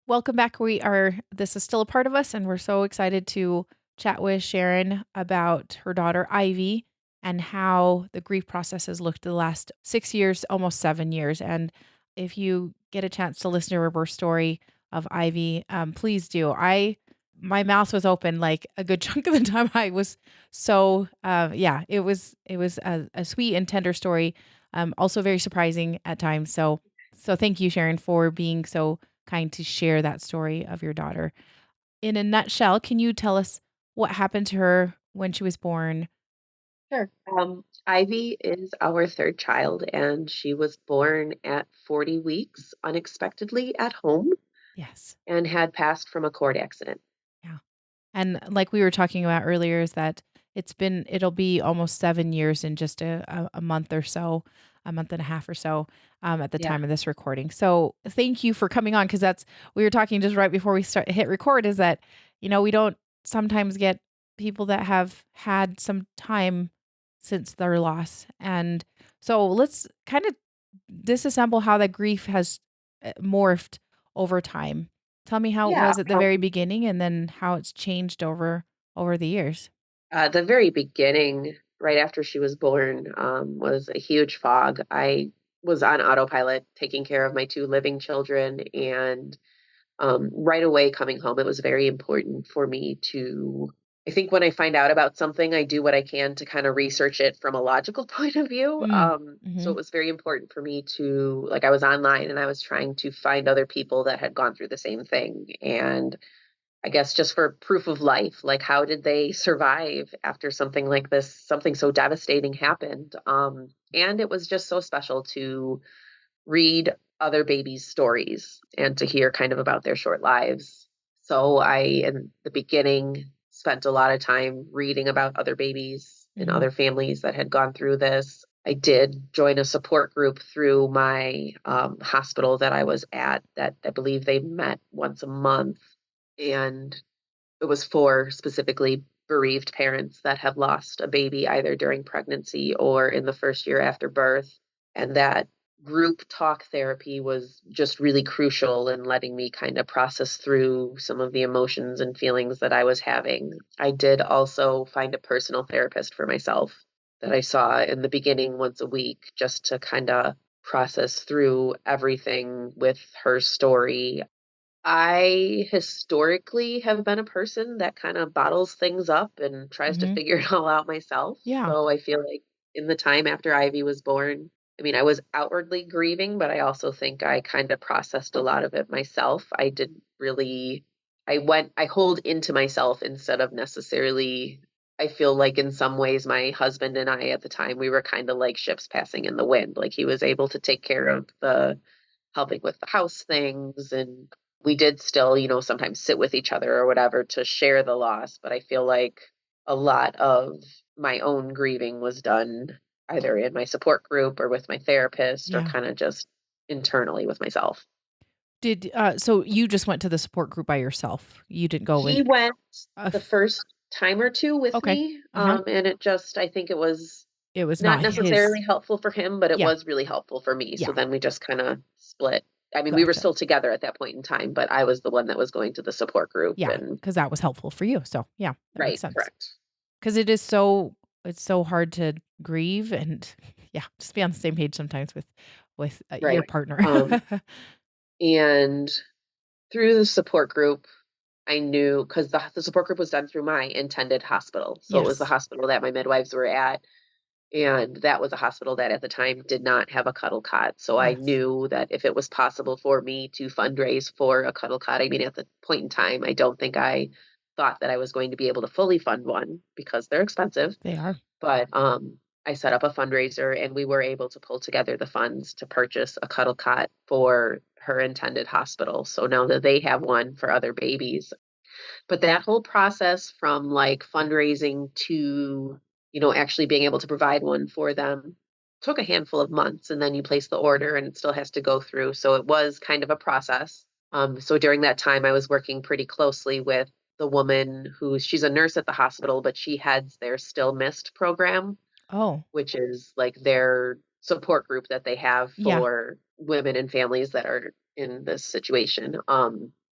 Welcome back. This is still a part of us, and we're so excited to chat with Sharon about her daughter, Ivy, and how the grief process has looked the last 6 years, almost 7 years. And if you get a chance to listen to her story of Ivy, please do. My mouth was open like a good chunk of the time. I was yeah, it was a sweet and tender story, also very surprising at times. So thank you, Sharon, for being so kind to share that story of your daughter. In a nutshell, can you tell us what happened to her when she was born? Sure. Ivy is our third child, and she was born at 40 weeks unexpectedly at home Yes. and had passed from a cord accident. Yeah. And like we were talking about earlier, is that it'll be almost 7 years in just a month or so, a month and a half or so, at the Yeah. time of this recording. So thank you for coming on because we were talking just right before we hit record is that, we don't sometimes get people that have had some time since their loss. And so let's kind of disassemble how that grief has morphed over time. Tell me how it Yeah. was at the very beginning and then how it's changed over the years. The very beginning, right after she was born, was a huge fog. I was on autopilot taking care of my two living children, and right away coming home, it was very important for me to. I think when I find out about something, I do what I can to kind of research it from a logical point of view. Mm, So mhm. it was very important for me to, like, I was online and I was trying to find other people that had gone through the same thing. And I guess just for proof of life, like, how did they survive after something like this, something so devastating happened? And it was just so special to read other babies' stories and to hear kind of about their short lives. So I, in the beginning, spent a lot of time reading about other babies and Mhm. other families that had gone through this. I did join a support group through my hospital that I was at that I believe they met once a month. And it was for specifically bereaved parents that have lost a baby either during pregnancy or in the first year after birth. And that group talk therapy was just really crucial in letting me kind of process through some of the emotions and feelings that I was having. I did also find a personal therapist for myself that I saw in the beginning once a week just to kind of process through everything with her story. I historically have been a person that kind of bottles things up and tries to Mhm. figure it all out myself. Yeah. So I feel like in the time after Ivy was born, I mean, I was outwardly grieving, but I also think I kind of processed a lot of it myself. I didn't really, I hold into myself instead of necessarily, I feel like in some ways, my husband and I at the time, we were kind of like ships passing in the wind. Like he was able to take care of the helping with the house things, and we did still, sometimes sit with each other or whatever to share the loss, but I feel like a lot of my own grieving was done either in my support group or with my therapist or Yeah. kind of just internally with myself. So you just went to the support group by yourself? You didn't go with He went uh, the first time or two with okay. me, Uh-huh. and I think it was It was not not necessarily his. helpful for him, but it Yeah. was really helpful for me. So Yeah. then we just kind of split. I mean, we were Gotcha. still together at that point in time, but I was the one that was going to the support group Yeah, and because that was helpful for you. So, yeah, that makes right, sense. correct. Because it's so hard to grieve and yeah, just be on the same page sometimes with your Right. partner. Um, and through the support group, I knew because the support group was done through my intended hospital. So it was the Yes. hospital that my midwives were at. And that was a hospital that at the time did not have a cuddle cot. So I Yes. knew that if it was possible for me to fundraise for a cuddle cot, I mean, at the point in time, I don't think I thought that I was going to be able to fully fund one because they're expensive. They are. But I set up a fundraiser and we were able to pull together the funds to purchase a cuddle cot for her intended hospital. So now that they have one for other babies, but that whole process from like fundraising to, actually being able to provide one for them took a handful of months. And then you place the order and it still has to go through. So it was kind of a process. So during that time, I was working pretty closely with the woman she's a nurse at the hospital, but she heads their Still Missed program, Oh, which is like their support group that they have yeah. for women and families that are in this situation.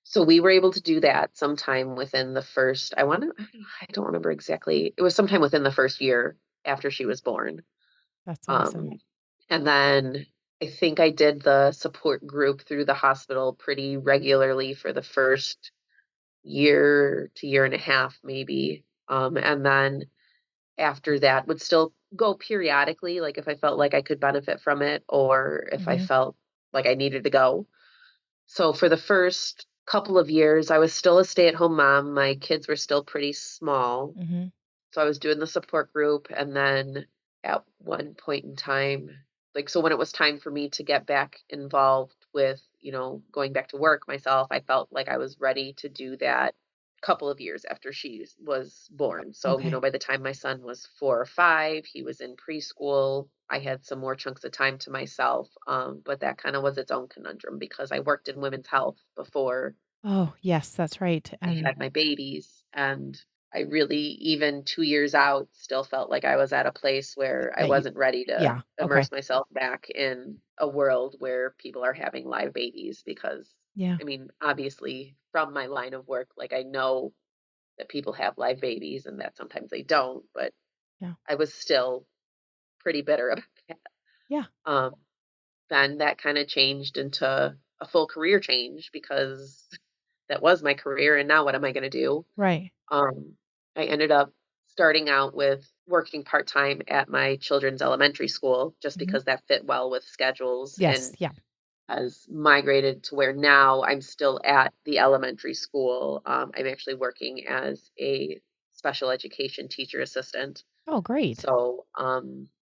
So we were able to do that sometime within the first, I don't remember exactly. It was sometime within the first year after she was born. That's awesome. Um, and then I think I did the support group through the hospital pretty regularly for the first year to year and a half, maybe. And then after that would still go periodically, like if I felt like I could benefit from it or if I Mhm. felt like I needed to go. So for the first couple of years, I was still a stay-at-home mom. My kids were still pretty small. Mhm. So I was doing the support group, and then at one point in time, like, so when it was time for me to get back involved with, going back to work myself, I felt like I was ready to do that a couple of years after she was born. So, Okay. by the time my son was 4 or 5, he was in preschool. I had some more chunks of time to myself. But that kind of was its own conundrum because I worked in women's health before Oh, yes, that's right, I and had my babies, and I really, even 2 years out, still felt like I was at a place where I that you wasn't ready to yeah, okay. immerse myself back in a world where people are having live babies because, Yeah, I mean, obviously, from my line of work, like, I know that people have live babies and that sometimes they don't, but yeah, I was still pretty bitter about that. yeah, Um, then that kinda changed into a full career change because that was my career, and now what am I gonna do? right. Um, I ended up starting out with working part-time at my children's elementary school just Mhm. because that fit well with schedules Yes, and yeah. has migrated to where now I'm still at the elementary school. I'm actually working as a special education teacher assistant. Oh, great. So,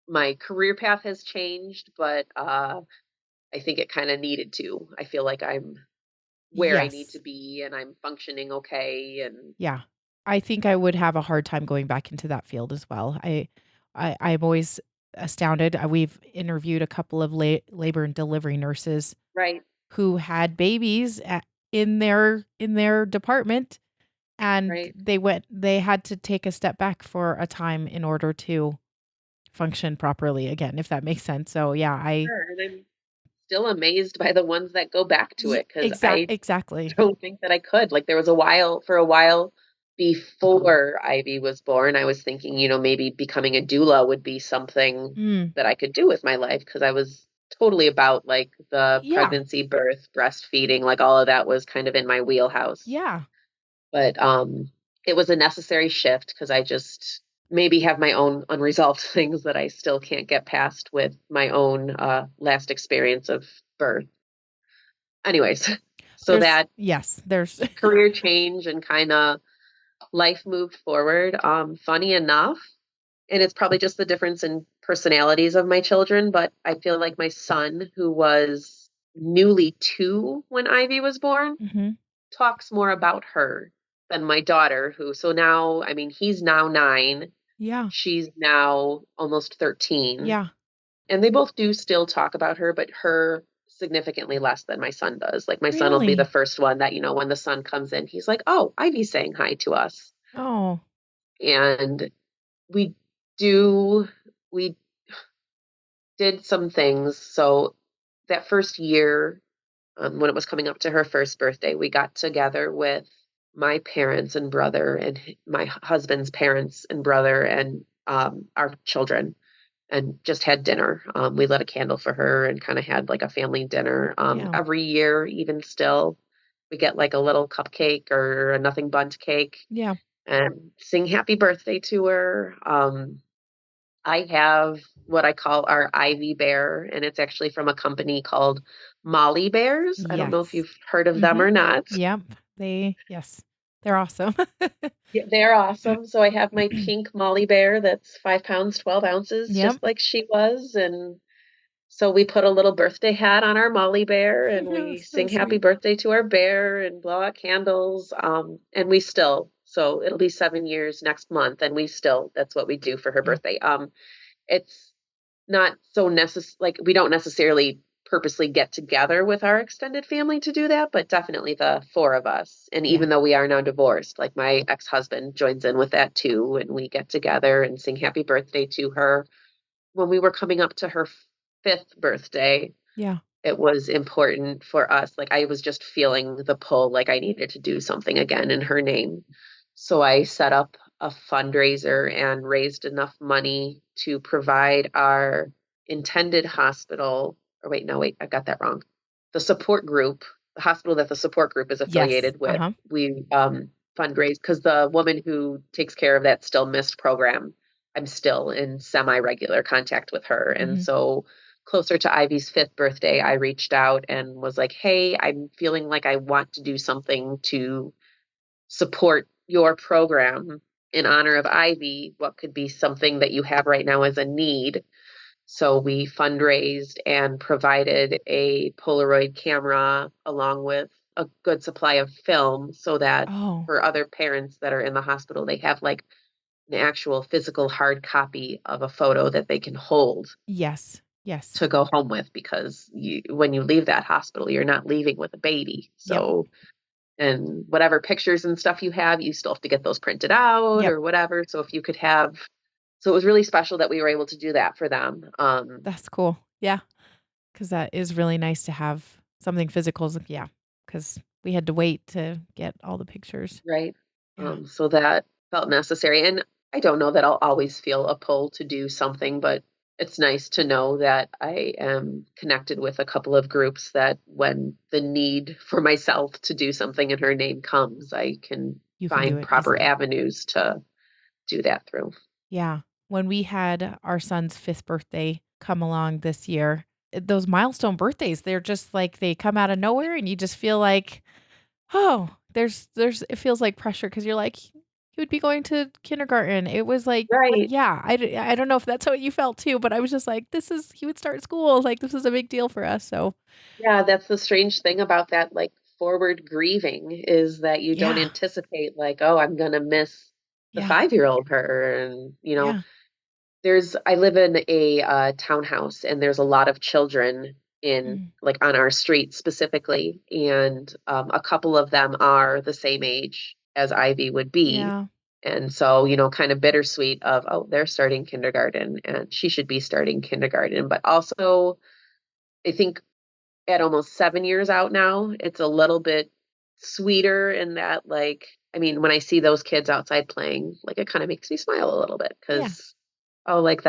my career path has changed, but I think it kind of needed to. I feel like I'm where I need to Yes. be and I'm functioning okay and Yeah. I think I would have a hard time going back into that field as well. I'm always astounded. We've interviewed a couple of labor and delivery nurses right, who had babies in their department, and right. they had to take a step back for a time in order to function properly again, if that makes sense. So, yeah, I Sure, and I'm still amazed by the ones that go back to it because I exactly. don't think that I could. Like, there was a while before Ivy was born, I was thinking, maybe becoming a doula would be something Mm, that I could do with my life because I was totally about, like, the yeah, pregnancy, birth, breastfeeding, like, all of that was kind of in my wheelhouse. yeah, But, it was a necessary shift because I just maybe have my own unresolved things that I still can't get past with my own, last experience of birth. Anyways, so that there's career change and kinda life moved forward, funny enough, and it's probably just the difference in personalities of my children, but I feel like my son, who was newly 2 when Ivy was born, Mhm. talks more about her than my daughter who so now, I mean, he's now 9, Yeah, she's now almost 13, yeah. and they both do still talk about her, but her significantly less than my son does. Like, my son will be the Really? first one that, when the sun comes in, he's like, "Oh, Ivy's saying hi to us." Oh, And we do we did some things. So that first year, when it was coming up to her first birthday, we got together with my parents and brother and my husband's parents and brother and our children and just had dinner. We lit a candle for her and kind of had like a family dinner. yeah, Every year, even still, we get like a little cupcake or a nothing bundt cake yeah. and sing happy birthday to her. I have what I call our Ivy Bear, and it's actually from a company called Molly Bears. I don't know if Yes. you've heard of them Mhm. or not. Yep. Yes. They're awesome. Yeah, they're awesome. So I have my pink Molly Bear that's 5 pounds, 12 ounces, Yep. just like she was. And so we put a little birthday hat on our Molly Bear and we So sing happy sweet. birthday to our bear and blow out candles. And we still, so it'll be 7 years next month, and we still, that's what we do for her Yeah, birthday. It's not so like, we don't necessarily purposely get together with our extended family to do that, but definitely the 4 of us, and yeah, even though we are now divorced, like, my ex-husband joins in with that too, and we get together and sing happy birthday to her. When we were coming up to her 5th birthday, yeah. it was important for us. Like, I was just feeling the pull, like I needed to do something again in her name. So I set up a fundraiser and raised enough money to provide our intended hospital. Or wait, no, wait, I got that wrong. The support group, the hospital that the support group is Yes. affiliated with, Uh-huh. we fundraised because the woman who takes care of that still missed program. I'm still in semi regular contact with her. And Mhm. so closer to Ivy's fifth birthday, I reached out and was like, hey, I'm feeling like I want to do something to support your program in honor of Ivy. What could be something that you have right now as a need? So we fundraised and provided a Polaroid camera along with a good supply of film so that Oh, for other parents that are in the hospital, they have like an actual physical hard copy of a photo that they can hold yes. Yes. to go home with because when you leave that hospital, you're not leaving with a baby. Yep. So, and whatever pictures and stuff you have, you still have to get those printed out Yep. or whatever. So if you could have, so it was really special that we were able to do that for them. That's cool. Yeah, because that is really nice to have something physical. Yeah, because we had to wait to get all the pictures. Right. Yeah. So that felt necessary. And I don't know that I'll always feel a pull to do something, but it's nice to know that I am connected with a couple of groups that when the need for myself to do something in her name comes, I can You can do find it proper easily. avenues to do that through. Yeah. When we had our son's 5th birthday come along this year, those milestone birthdays, they're just like they come out of nowhere and you just feel like, "Oh, there's it feels like pressure because 'cause you're like, "He would be going to kindergarten." It was like, Right. yeah, I don't know if that's what you felt too, but I was just like, "This is he would start school, like, this is a big deal for us." So, Yeah, that's the strange thing about that, like forward grieving is that you don't yeah, anticipate like, oh, I'm gonna miss the yeah, 5-year-old her. And, yeah. I live in a townhouse and there's a lot of children in Mm, like on our street specifically. And a couple of them are the same age as Ivy would be. yeah, And so, kind of bittersweet of, oh, they're starting kindergarten and she should be starting kindergarten. But also, I think at almost 7 years out now, it's a little bit sweeter in that, like, I mean, when I see those kids outside playing, like, it kind of makes me smile a little bit yeah, because, oh, like,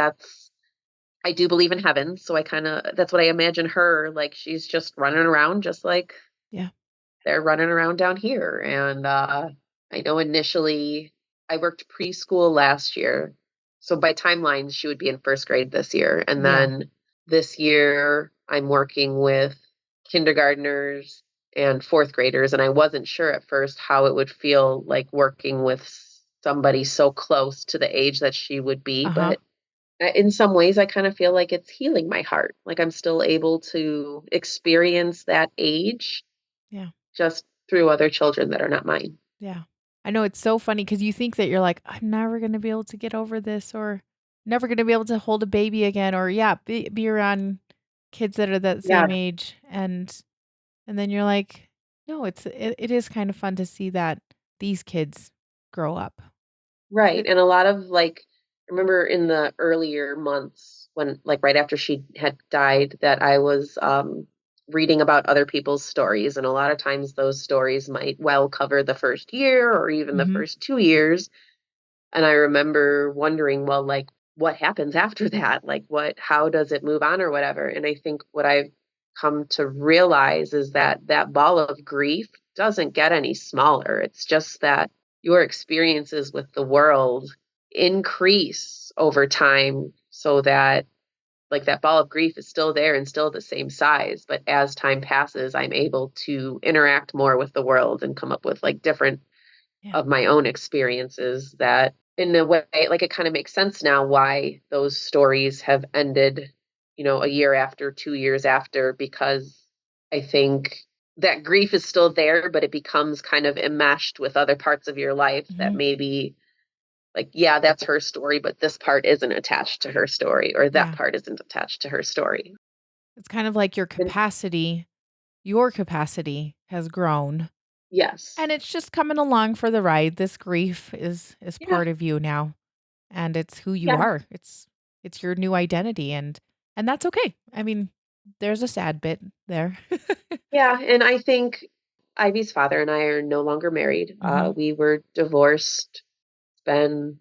I do believe in heaven. So that's what I imagine her, like, she's just running around just like yeah. they're running around down here. And I know initially I worked preschool last year. So by timelines, she would be in first grade this year. And Yeah. then this year, I'm working with kindergartners and fourth graders. And I wasn't sure at first how it would feel like working with somebody so close to the age that she would be. Uh-huh. But in some ways, I kind of feel like it's healing my heart. Like I'm still able to experience that age Yeah. just through other children that are not mine. Yeah. I know it's so funny because you think that you're like, "I'm never gonna be able to get over this," or "Never gonna be able to hold a baby again," or, yeah, be around kids that are that Yeah, same age, and then you're like, "No, it is kind of fun to see that these kids grow up." right. Good. And a lot of like, I remember in the earlier months when, like, right after she had died, that I was reading about other people's stories. And a lot of times those stories might well cover the first year or even the Mhm. first 2 years. And I remember wondering, well, like, what happens after that? Like, how does it move on or whatever? And I think what I've come to realize is that that ball of grief doesn't get any smaller. It's just that your experiences with the world increase over time so that, like, that ball of grief is still there and still the same size. But as time passes, I'm able to interact more with the world and come up with like different Yeah. of my own experiences that in a way like it kind of makes sense now why those stories have ended, a year after, 2 years after, because I think that grief is still there, but it becomes kind of enmeshed with other parts of your life that Mhm. maybe like, yeah, that's her story, but this part isn't attached to her story, or that Yeah. part isn't attached to her story. It's kind of like And your capacity has grown, yes. and it's just coming along for the ride. This grief is Yeah. part of you now. And it's who you Yeah. are. It's your new identity and that's okay. I mean, there's a sad bit there. Yeah, and I think Ivy's father and I are no longer married. Mhm. We were divorced. It's been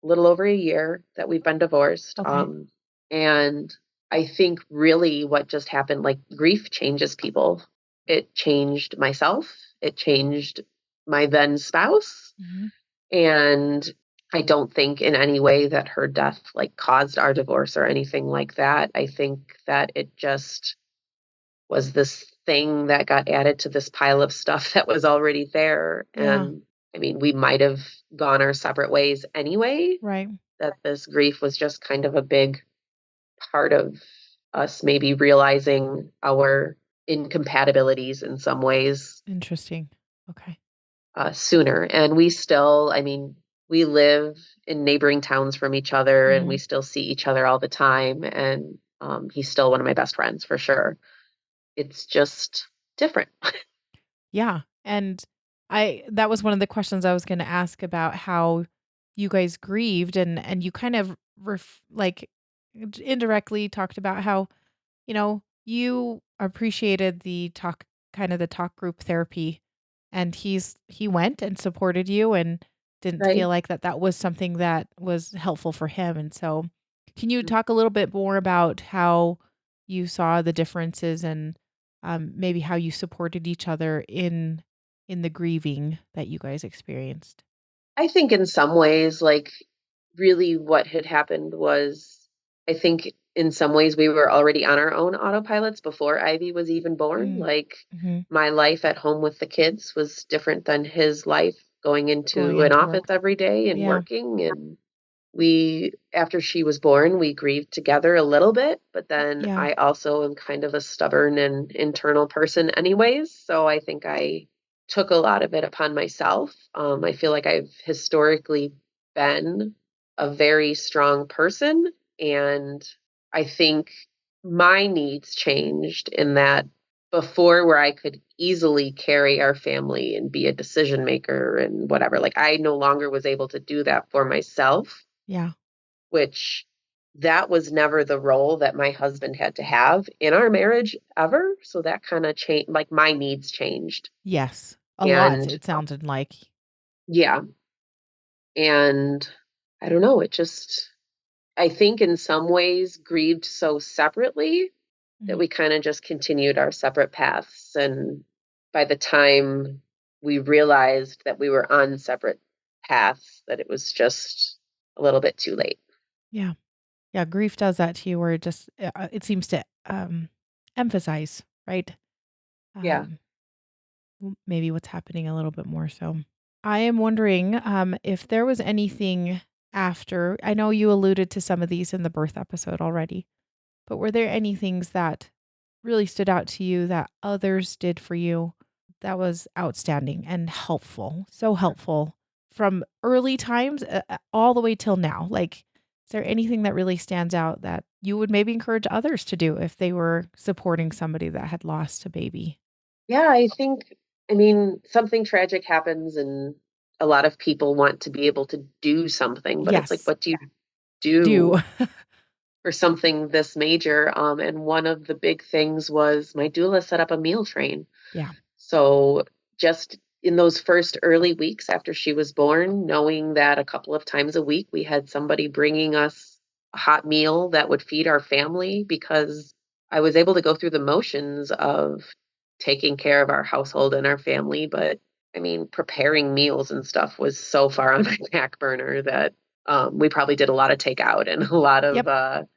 a little over a year that we've been divorced. Okay. And I think really what just happened, like grief changes people. It changed myself. It changed my then spouse. Mhm. And I don't think in any way that her death like caused our divorce or anything like that. I think that it just was this thing that got added to this pile of stuff that was already there. Yeah, And I mean, we might have gone our separate ways anyway, right. that this grief was just kind of a big part of us maybe realizing our incompatibilities in some ways Interesting. Okay. sooner. And we still, I mean, we live in neighboring towns from each other and we Mhm. still see each other all the time. And he's still one of my best friends for sure. It's just different. Yeah, and I that was one of the questions I was gonna ask about how you guys grieved, and you kind of indirectly talked about how, you appreciated the talk group therapy, and he went and supported you and didn't Right. feel like that was something that was helpful for him, and so can you talk a little bit more about how you saw the differences and, maybe how you supported each other in the grieving that you guys experienced? I think in some ways, like, really what had happened was, I think in some ways we were already on our own autopilots before Ivy was even born. Mm, Like, mhm, my life at home with the kids was different than his life going going into an into office work. every day and Yeah, working. And we, after she was born, we grieved together a little bit, but then yeah, I also am kind of a stubborn and internal person anyways, so I think I took a lot of it upon myself. I feel like I've historically been a very strong person, and I think my needs changed in that before where I could easily carry our family and be a decision maker and whatever, like I no longer was able to do that for myself, yeah. which that was never the role that my husband had to have in our marriage ever. So that kind of changed, like my needs changed. Yes, a lot, And it sounded like. yeah, and I don't know, it just, I think in some ways grieved so separately that Mhm. we kind of just continued our separate paths. And by the time we realized that we were on separate paths, that it was just a little bit too late. Yeah. Yeah, grief does that to you where it seems to, emphasize, right? Yeah. Um, maybe what's happening a little bit more so. I am wondering, if there was anything after I know you alluded to some of these in the birth episode already, but were there any things that really stood out to you that others did for you that was outstanding and helpful, so helpful from early times, all the way till now? Like, is there anything that really stands out that you would maybe encourage others to do if they were supporting somebody that had lost a baby? Yeah, I think, I mean, something tragic happens and a lot of people want to be able to do something, but it's like, Yes, what do you do. do for something this major? And one of the big things was my doula set up a meal train. Yeah. So just in those first early weeks after she was born, knowing that a couple of times a week we had somebody bringing us a hot meal that would feed our family, because I was able to go through the motions of taking care of our household and our family. But I mean, preparing meals and stuff was so far on my back burner that we probably did a lot of takeout and a lot of Yep,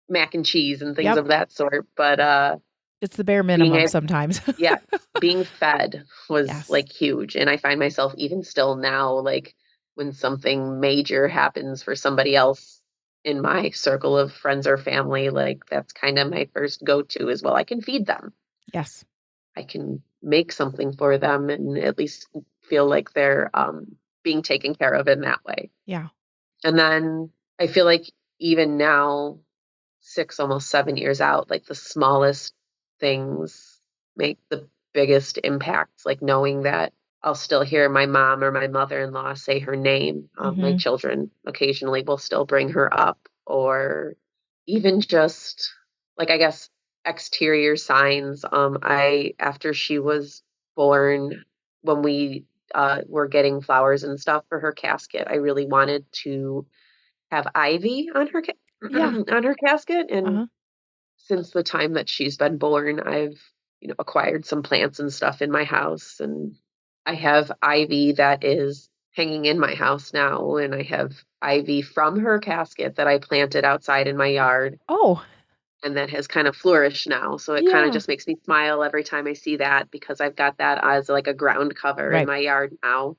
mac and cheese and things yep. of that sort. But It's the bare being minimum able, sometimes. yes, being fed was, Yes. like, huge, and I find myself even still now, like, when something major happens for somebody else in my circle of friends or family, like, that's kinda my first go-to is, well, I can feed them. Yes. I can make something for them and at least feel like they're, being taken care of in that way. Yeah. And then I feel like even now, 6, almost 7 years out, like, the smallest things make the biggest impacts, like, knowing that I'll still hear my mom or my mother-in-law say her name. My Mhm. children occasionally will still bring her up, or even just, like, I guess exterior signs. I after she was born, when we were getting flowers and stuff for her casket, I really wanted to have ivy on her Yeah. on her casket. And Uh-huh. since the time that she's been born, I've, acquired some plants and stuff in my house, and I have ivy that is hanging in my house now, and I have ivy from her casket that I planted outside in my yard Oh, and that has kind of flourished now. So it kind of yeah. just makes me smile every time I see that because I've got that as like a ground cover in Right. my yard now,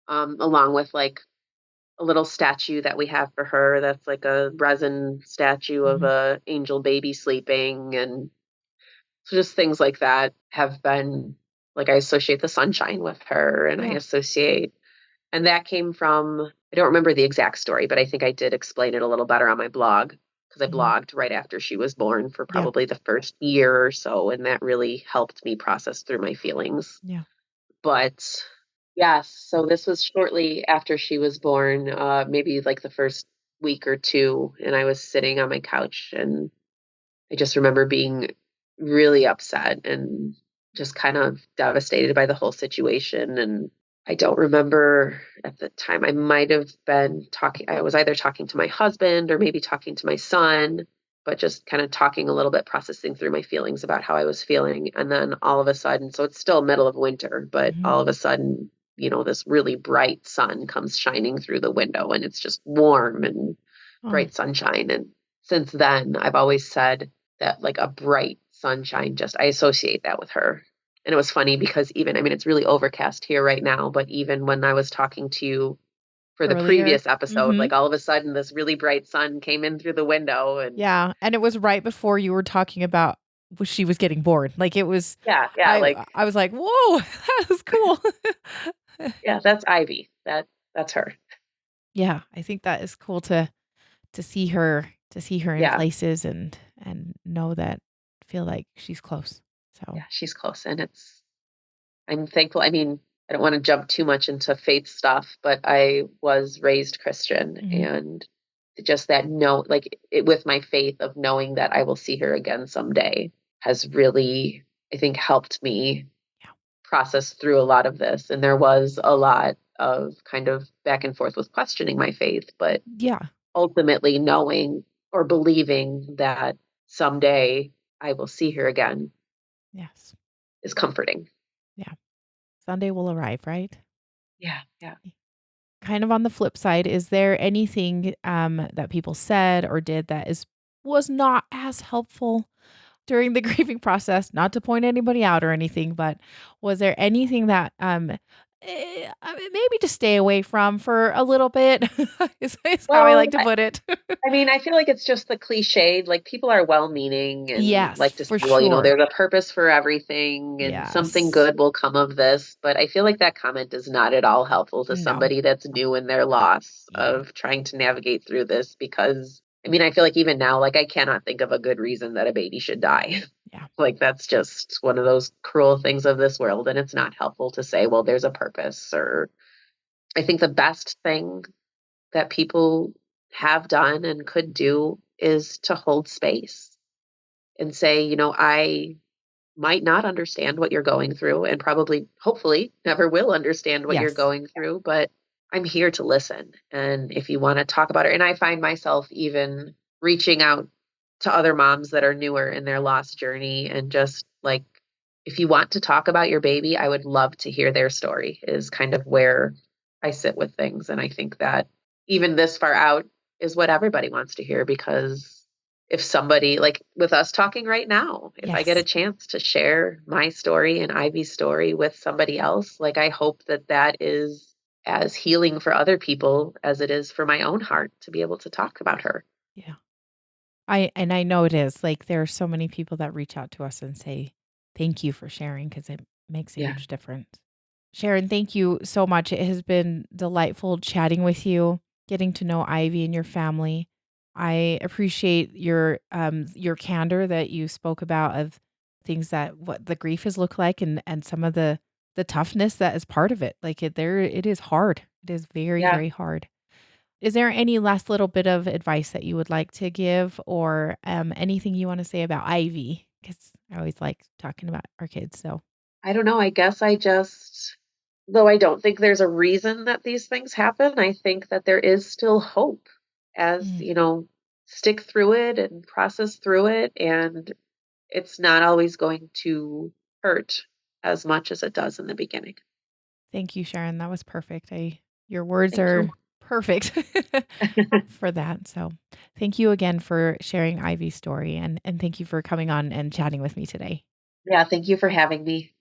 along with like a little statue that we have for her that's like a resin statue of Mhm. a angel baby sleeping. And so just things like that have been like I associate the sunshine with her, and I Yeah. associate, and that came from, I don't remember the exact story, but I think I did explain it a little better on my blog because I Mhm. blogged right after she was born for Yeah. probably the first year or so, and that really helped me process through my feelings. Yeah. But yes, so this was shortly after she was born, maybe like the first week or two, and I was sitting on my couch, and I just remember being really upset and just kind of devastated by the whole situation. And I don't remember at the time, I might have been talking, I was either talking to my husband or maybe talking to my son, but just kind of talking a little bit, processing through my feelings about how I was feeling. And then all of a sudden, so it's still middle of winter, but Mhm. all of a sudden, this really bright sun comes shining through the window, and it's just warm and Oh, bright sunshine. And since then, I've always said that like a bright sunshine, just I associate that with her. And it was funny because even, I mean, it's really overcast here right now, but even when I was talking to you for the earlier. previous episode, like Mhm. all of a sudden this really bright sun came in through the window. And Yeah, and it was right before you were talking about she was getting bored. Like, it was yeah, yeah, I like, I was like, "Whoa, that was cool." yeah, that's Ivy. That's her. Yeah, I think that is cool to see her in Yeah, places and know that feel like she's close. So, yeah, she's close. And I'm thankful. I mean, I don't want to jump too much into faith stuff, but I was raised Christian, mhm. and just that note, like with my faith of knowing that I will see her again someday has really, I think, helped me Yeah. process through a lot of this. And there was a lot of kind of back and forth with questioning my faith, but Yeah. ultimately knowing or believing that someday I will see her again Yes. is comforting. Yeah. Sunday will arrive, right? Yeah, yeah. Kind of on the flip side, is there anything, that people said or did that was not as helpful during the grieving process? Not to point anybody out or anything, but was there anything that, I mean, maybe to stay away from for a little bit is how I Well, like to put it. I mean, I feel like it's just the cliched, like, people are well-meaning and Yes, like to say, for "Well, sure. there's a purpose for everything and something Yes. good will come of this," but I feel like that comment is not at all helpful to No. somebody that's new in their loss Yeah. of trying to navigate through this because, I mean, I feel like even now, like, I cannot think of a good reason that a baby should die. Yeah. Like, that's just one of those cruel things of this world, and it's not helpful to say, "Well, there's a purpose," or I think the best thing that people have done and could do is to hold space and say, I might not understand what you're going through and probably, hopefully, never will understand what you're Yes. going through, but I'm here to listen. And if you want to talk about it, and I find myself even reaching out to other moms that are newer in their lost journey and just like, if you want to talk about your baby, I would love to hear their story, is kind of where I sit with things. And I think that even this far out is what everybody wants to hear because if somebody, like with us talking right now, if I get a Yes. chance to share my story and Ivy's story with somebody else, like I hope that that is as healing for other people as it is for my own heart to be able to talk about her. Yeah. I know it is, like, there are so many people that reach out to us and say, "Thank you for sharing," because it makes a Yeah. huge difference. Sharon, thank you so much. It has been delightful chatting with you, getting to know Ivy and your family. I appreciate your candor that you spoke about of things that what the grief has looked like and some of the toughness that is part of it. Like, it is hard. It is very, Yeah. very hard. Is there any last little bit of advice that you would like to give or, anything you wanna say about Ivy? because I always like talking about our kids, so I don't know, I guess I just though I don't think there's a reason that these things happen, I think that there is still hope as, mm, stick through it and process through it, and it's not always going to hurt as much as it does in the beginning. thank you, Sharon, that was perfect. I Your words Thank you. are perfect for that, so thank you again for sharing Ivy's story, and thank you for coming on and chatting with me today. Yeah, thank you for having me.